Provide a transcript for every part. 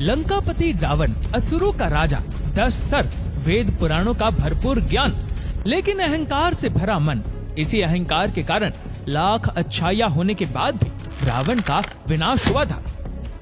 लंकापति रावण, असुरों का राजा, 10 सर, वेद पुराणों का भरपूर ज्ञान, लेकिन अहंकार से भरा मन। इसी अहंकार के कारण लाख अच्छाइयां होने के बाद भी रावण का विनाश हुआ था।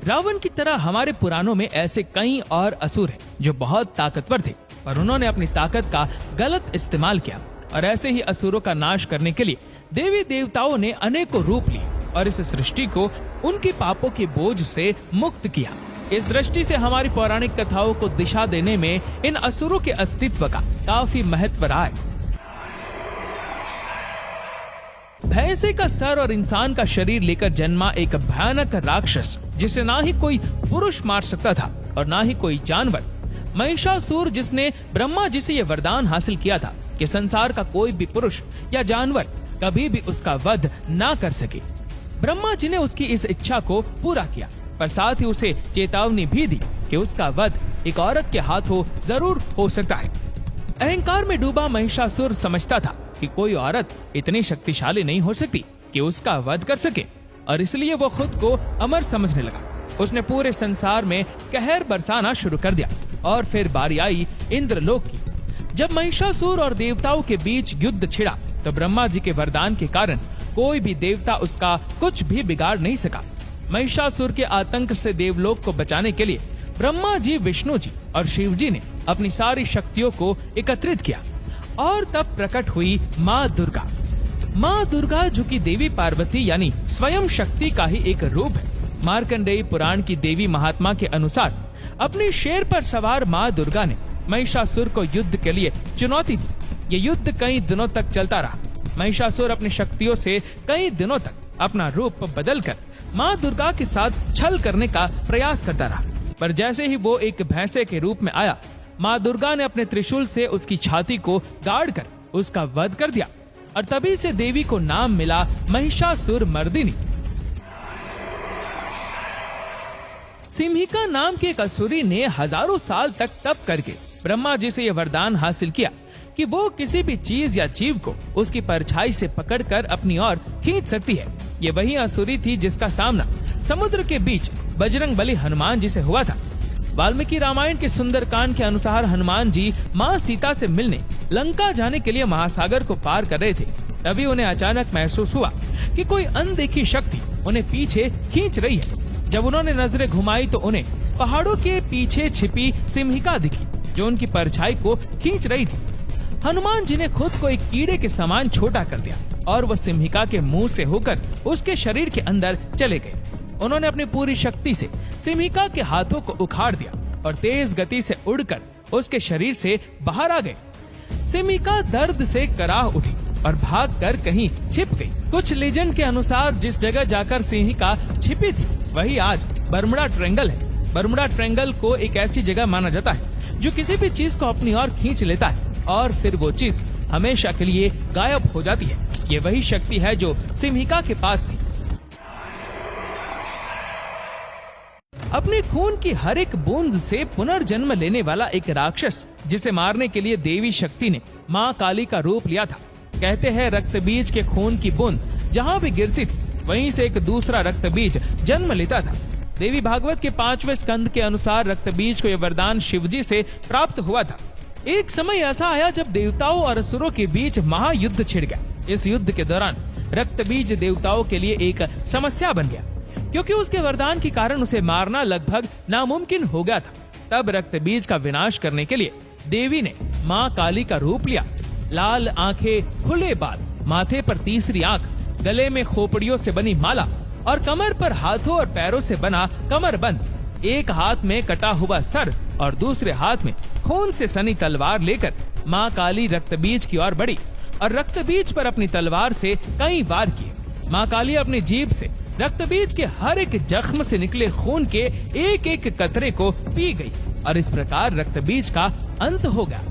रावण की तरह हमारे पुराणों में ऐसे कई और असुर हैं जो बहुत ताकतवर थे, पर उन्होंने अपनी ताकत का गलत इस्तेमाल किया। और ऐसे ही असुरों का नाश करने के लिए देवी देवताओं ने अनेकों रूप लिए और इस सृष्टि को उनके पापों के बोझ से मुक्त किया। इस दृष्टि से हमारी पौराणिक कथाओं को दिशा देने में इन असुरों के अस्तित्व का काफी महत्व रहा है। भैंसे का सर और इंसान का शरीर लेकर जन्मा एक भयानक राक्षस, जिसे ना ही कोई पुरुष मार सकता था और ना ही कोई जानवर, महिषासुर, जिसने ब्रह्मा जी से यह वरदान हासिल किया था कि संसार का कोई भी पुरुष या जानवर कभी भी उसका वध ना कर सके। ब्रह्मा जी ने उसकी इस इच्छा को पूरा किया, पर साथ ही उसे चेतावनी भी दी कि उसका वध एक औरत के हाथों जरूर हो सकता है। अहंकार में डूबा महिषासुर समझता था कि कोई औरत इतनी शक्तिशाली नहीं हो सकती कि उसका वध कर सके, और इसलिए वो खुद को अमर समझने लगा। उसने पूरे संसार में कहर बरसाना शुरू कर दिया। और फिर बारी आई इंद्रलोक की। जब महिषासुर और देवताओं के बीच युद्ध छिड़ा तो ब्रह्मा जी के वरदान के कारण कोई भी देवता उसका कुछ भी बिगाड़ नहीं सका। महिषासुर के आतंक से देवलोक को बचाने के लिए ब्रह्मा जी, विष्णु जी और शिव जी ने अपनी सारी शक्तियों को एकत्रित किया, और तब प्रकट हुई माँ दुर्गा। माँ दुर्गा, जो कि देवी पार्वती यानी स्वयं शक्ति का ही एक रूप है। मार्कंडेय पुराण की देवी महात्मा के अनुसार अपनी शेर पर सवार माँ दुर्गा ने महिषासुर को युद्ध के लिए चुनौती दी। ये युद्ध कई दिनों तक चलता रहा। महिषासुर अपनी शक्तियों से कई दिनों तक अपना रूप बदलकर माँ दुर्गा के साथ छल करने का प्रयास करता रहा, पर जैसे ही वो एक भैंसे के रूप में आया, माँ दुर्गा ने अपने त्रिशूल से उसकी छाती को गाड़कर उसका वध कर दिया, और तभी से देवी को नाम मिला महिषासुर मर्दिनी। सिंहिका नाम के एक असुरी ने हजारों साल तक तप करके ब्रह्मा जी से यह वरदान हासिल किया कि वो किसी भी चीज या जीव को उसकी परछाई से पकड़कर अपनी ओर खींच सकती है। ये वही असुरी थी जिसका सामना समुद्र के बीच बजरंगबली हनुमान जी से हुआ था। वाल्मीकि रामायण के सुंदरकांड के अनुसार हनुमान जी माँ सीता से मिलने लंका जाने के लिए महासागर को पार कर रहे थे। तभी उन्हें अचानक महसूस हुआ कि कोई अनदेखी शक्ति उन्हें पीछे खींच रही है। जब उन्होंने नजरें घुमाई तो उन्हें पहाड़ों के पीछे छिपी सिंहिका दिखी, जो उनकी परछाई को खींच रही थी। हनुमान जी ने खुद को एक कीड़े के समान छोटा कर दिया और वो सिंहिका के मुंह से होकर उसके शरीर के अंदर चले गए। उन्होंने अपनी पूरी शक्ति से सिंहिका के हाथों को उखाड़ दिया और तेज गति से उड़कर उसके शरीर से बाहर आ गए। सिंहिका दर्द से कराह उठी और भागकर कहीं छिप गई। कुछ लीजेंड के अनुसार जिस जगह जाकर सिंहिका छिपी थी वही आज बर्मुडा ट्रायंगल है। बर्मुडा ट्रायंगल को एक ऐसी जगह माना जाता है जो किसी भी चीज को अपनी ओर खींच लेता है और फिर वो चीज हमेशा के लिए गायब हो जाती है। ये वही शक्ति है जो सिंहिका के पास थी। अपने खून की हर एक बूंद से पुनर्जन्म लेने वाला एक राक्षस, जिसे मारने के लिए देवी शक्ति ने माँ काली का रूप लिया था। कहते हैं रक्त बीज के खून की बूंद जहाँ भी गिरती थी वहीं से एक दूसरा रक्त बीज जन्म लेता था। देवी भागवत के 5वें स्कंद के अनुसार रक्त बीज को यह वरदान शिवजी से प्राप्त हुआ था। एक समय ऐसा आया जब देवताओं और असुरों के बीच महायुद्ध छिड़ गया। इस युद्ध के दौरान रक्त बीज देवताओं के लिए एक समस्या बन गया, क्योंकि उसके वरदान के कारण उसे मारना लगभग नामुमकिन हो गया था। तब रक्त बीज का विनाश करने के लिए देवी ने माँ काली का रूप लिया। लाल आंखें, खुले बाल, माथे पर तीसरी आंख, गले में खोपड़ियों से बनी माला और कमर पर हाथों और पैरों से बना कमरबंद, एक हाथ में कटा हुआ सर और दूसरे हाथ में खून से सनी तलवार लेकर माँ काली रक्तबीज की ओर बढ़ी और रक्तबीज पर अपनी तलवार से कई वार किए। माँ काली अपनी जीभ से रक्तबीज के हर एक जख्म से निकले खून के एक एक कतरे को पी गई और इस प्रकार रक्तबीज का अंत हो गया।